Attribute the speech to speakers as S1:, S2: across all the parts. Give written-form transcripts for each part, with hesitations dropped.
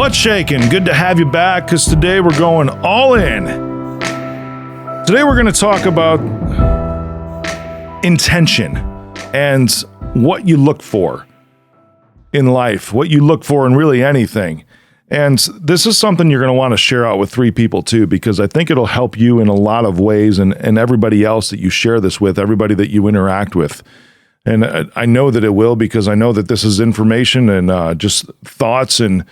S1: What's shaking? Good to have you back, because today we're going all in. Today we're going to talk about intention and what you look for in life, what you look for in really anything. And this is something you're going to want to share out with 3 people too, because I think it'll help you in a lot of ways, and everybody else that you share this with, everybody that you interact with. And I know that it will, because I know that this is information and just thoughts and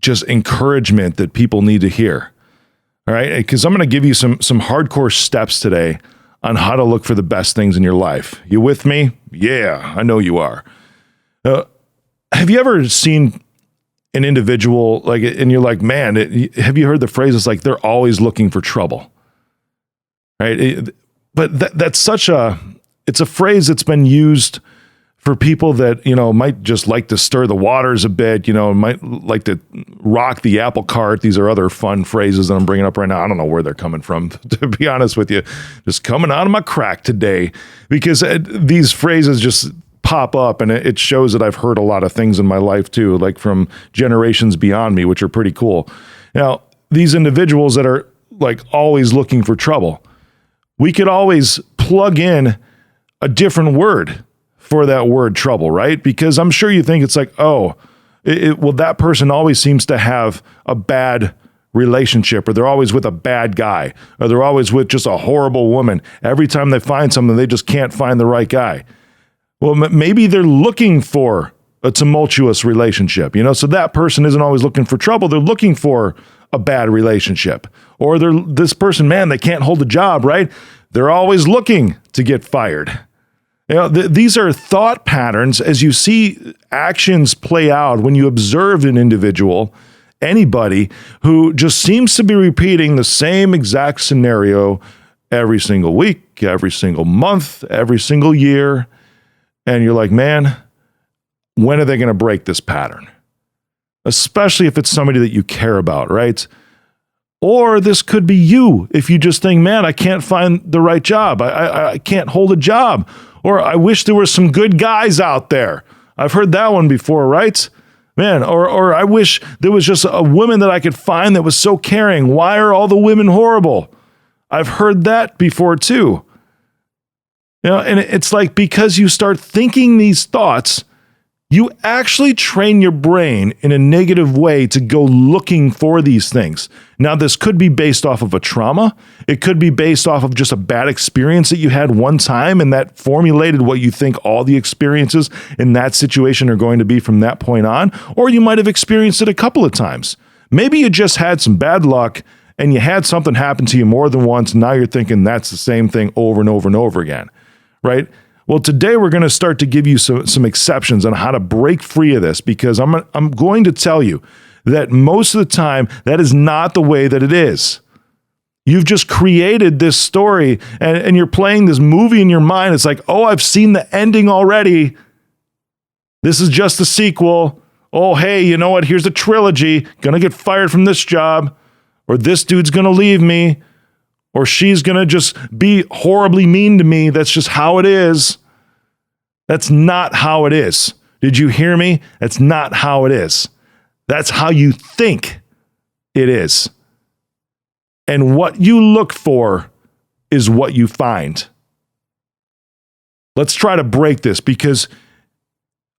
S1: just encouragement that people need to hear. All right, because I'm going to give you some hardcore steps today on how to look for the best things in your life. You with me? Yeah, I know you are. Have you ever seen an individual and you're like, man, have you heard the phrase? It's like they're always looking for trouble, right? But that's it's a phrase that's been used for people that, might just like to stir the waters a bit, might like to rock the apple cart. These are other fun phrases that I'm bringing up right now. I don't know where they're coming from, to be honest with you. Just coming out of my crack today, because these phrases just pop up, and it shows that I've heard a lot of things in my life too, like from generations beyond me, which are pretty cool. Now, these individuals that are like always looking for trouble, we could always plug in a different word for that word trouble, right? Because I'm sure you think it's like, well, that person always seems to have a bad relationship, or they're always with a bad guy, or they're always with just a horrible woman. Every time they find something, they just can't find the right guy. Well, maybe they're looking for a tumultuous relationship, so that person isn't always looking for trouble. They're looking for a bad relationship. Or this person, man, they can't hold a job, right? They're always looking to get fired. These are thought patterns as you see actions play out when you observe an individual, anybody who just seems to be repeating the same exact scenario every single week, every single month, every single year. And you're like, man, when are they going to break this pattern? Especially if it's somebody that you care about, right? Or this could be you. If you just think, man, I can't find the right job. I can't hold a job. Or I wish there were some good guys out there. I've heard that one before, right? Man, or I wish there was just a woman that I could find that was so caring. Why are all the women horrible? I've heard that before too. And it's like, because you start thinking these thoughts, you actually train your brain in a negative way to go looking for these things. Now, this could be based off of a trauma. It could be based off of just a bad experience that you had one time, and that formulated what you think all the experiences in that situation are going to be from that point on. Or you might have experienced it a couple of times. Maybe you just had some bad luck and you had something happen to you more than once. And now you're thinking that's the same thing over and over and over again, right? Well, today we're going to start to give you some exceptions on how to break free of this, because I'm going to tell you that most of the time that is not the way that it is. You've just created this story and you're playing this movie in your mind. It's like, oh, I've seen the ending already. This is just a sequel. Oh, hey, you know what? Here's a trilogy. Gonna get fired from this job, or this dude's gonna leave me, or she's going to just be horribly mean to me. That's just how it is. That's not how it is. Did you hear me? That's not how it is. That's how you think it is. And what you look for is what you find. Let's try to break this, because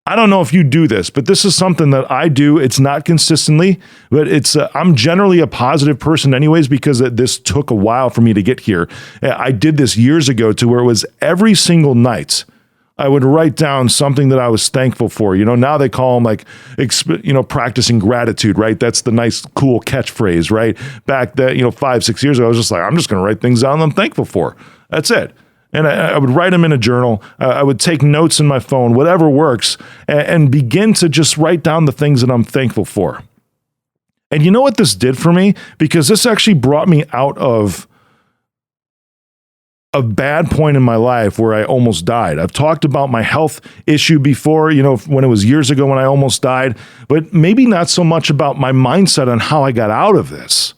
S1: I don't know if you do this, but this is something that I do. It's not consistently, but I'm generally a positive person anyways, because this took a while for me to get here. I did this years ago to where it was every single night I would write down something that I was thankful for. Now they call them practicing gratitude, right? That's the nice, cool catchphrase, right? Back then, 5-6 years ago, I was just like, I'm just going to write things down that I'm thankful for. That's it. And I would write them in a journal. I would take notes in my phone, whatever works, and begin to just write down the things that I'm thankful for. And you know what this did for me? Because this actually brought me out of a bad point in my life where I almost died. I've talked about my health issue before, when it was years ago when I almost died, but maybe not so much about my mindset on how I got out of this.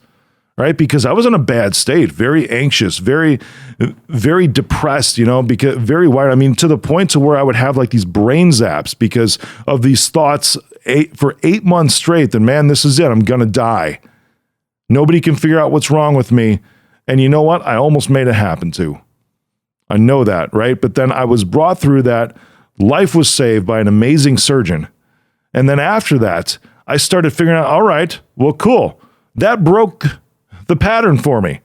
S1: right? Because I was in a bad state, very anxious, very, very depressed, because very wired. I mean, to the point to where I would have like these brain zaps because of these thoughts for 8 months straight that, man, this is it. I'm going to die. Nobody can figure out what's wrong with me. And you know what? I almost made it happen too. I know that, right? But then I was brought through that. Life was saved by an amazing surgeon. And then after that, I started figuring out, all right, well, cool. That broke the pattern for me.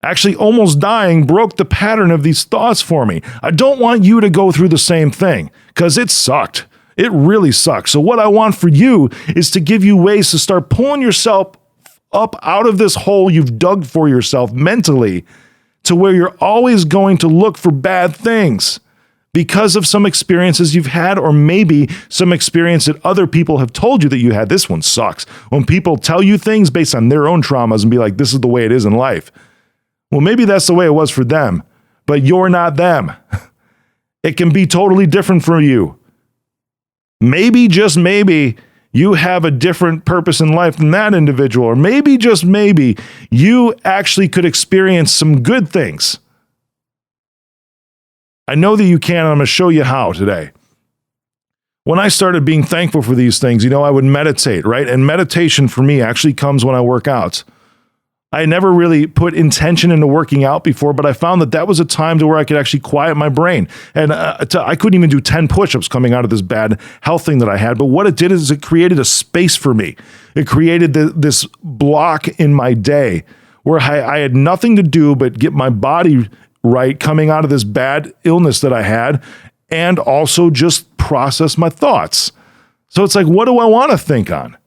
S1: Actually, almost dying broke the pattern of these thoughts for me. I don't want you to go through the same thing because it sucked. It really sucks. So what I want for you is to give you ways to start pulling yourself up out of this hole you've dug for yourself mentally to where you're always going to look for bad things because of some experiences you've had, or maybe some experience that other people have told you that you had. This one sucks. When people tell you things based on their own traumas and be like, this is the way it is in life. Well, maybe that's the way it was for them, but you're not them. It can be totally different for you. Maybe, just maybe, you have a different purpose in life than that individual, or maybe, just maybe, you actually could experience some good things. I know that you can, and I'm going to show you how today. When I started being thankful for these things, I would meditate, right? And meditation for me actually comes when I work out. I never really put intention into working out before, but I found that was a time to where I could actually quiet my brain. And I couldn't even do 10 push-ups coming out of this bad health thing that I had. But what it did is it created a space for me. It created this block in my day where I had nothing to do but get my body right coming out of this bad illness that I had, and also just process my thoughts. So it's like, what do I want to think on?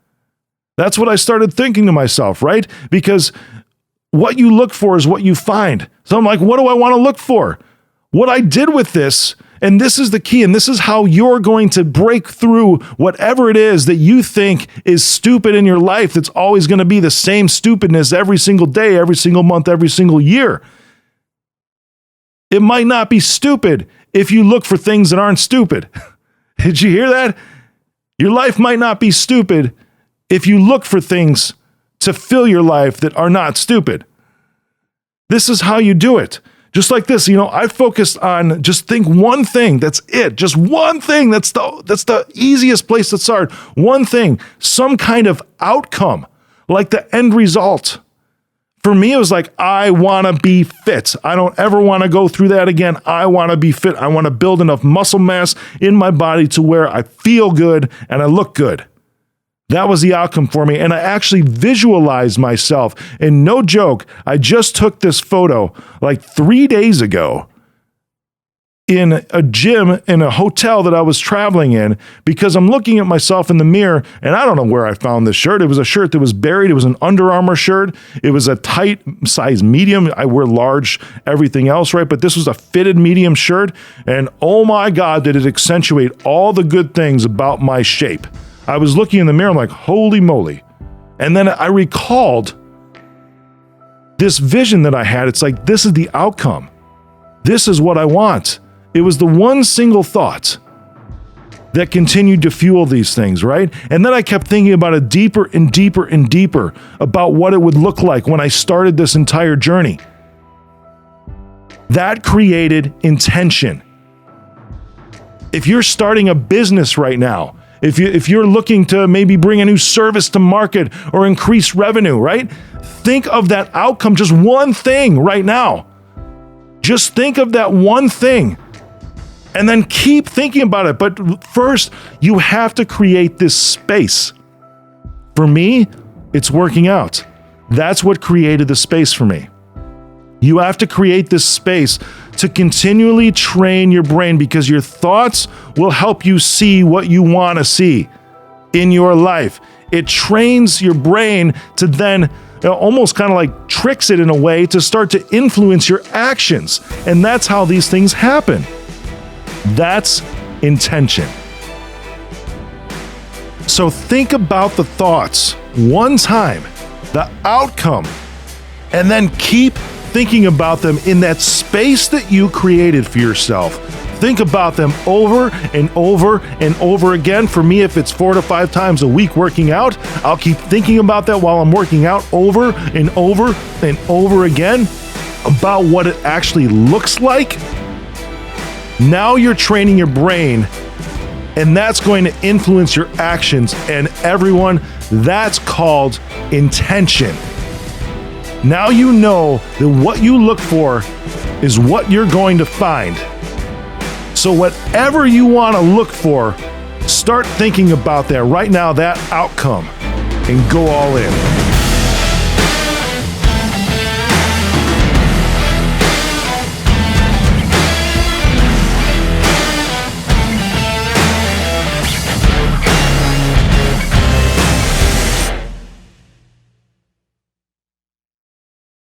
S1: That's what I started thinking to myself, right? Because what you look for is what you find. So I'm like, what do I want to look for? What I did with this, and this is the key, and this is how you're going to break through whatever it is that you think is stupid in your life that's always going to be the same stupidness every single day, every single month, every single year. It might not be stupid if you look for things that aren't stupid. Did you hear that? Your life might not be stupid if you look for things to fill your life that are not stupid. This is how you do it. Just like this, I focused on just think one thing. That's it. Just one thing. That's the easiest place to start. One thing, some kind of outcome, like the end result. For me, it was like, I want to be fit. I don't ever want to go through that again. I want to be fit. I want to build enough muscle mass in my body to where I feel good and I look good. That was the outcome for me. And I actually visualized myself. And no joke, I just took this photo like 3 days ago in a gym in a hotel that I was traveling in, because I'm looking at myself in the mirror and I don't know where I found this shirt. It was a shirt that was buried. It was an Under Armour shirt. It was a tight size medium. I wear large, everything else, right? But this was a fitted medium shirt. And oh my God, did it accentuate all the good things about my shape. I was looking in the mirror, I'm like, holy moly. And then I recalled this vision that I had. It's like, this is the outcome. This is what I want. It was the one single thought that continued to fuel these things, right? And then I kept thinking about it deeper and deeper and deeper about what it would look like when I started this entire journey. That created intention. If you're starting a business right now, if you're looking to maybe bring a new service to market or increase revenue, right? Think of that outcome, just one thing right now. Just think of that one thing. And then keep thinking about it. But first, you have to create this space. For me, it's working out. That's what created the space for me. You have to create this space to continually train your brain, because your thoughts will help you see what you want to see in your life. It trains your brain to then almost kind of like tricks it in a way to start to influence your actions. And that's how these things happen. That's intention. So think about the thoughts one time, the outcome, and then keep thinking about them in that space that you created for yourself. think about them over and over and over again. For me, if it's 4 to 5 times a week working out, I'll keep thinking about that while I'm working out over and over and over again about what it actually looks like. Now you're training your brain, and that's going to influence your actions. And everyone, that's called intention. Now you know that what you look for is what you're going to find. So whatever you want to look for, start thinking about that right now, that outcome, and go all in.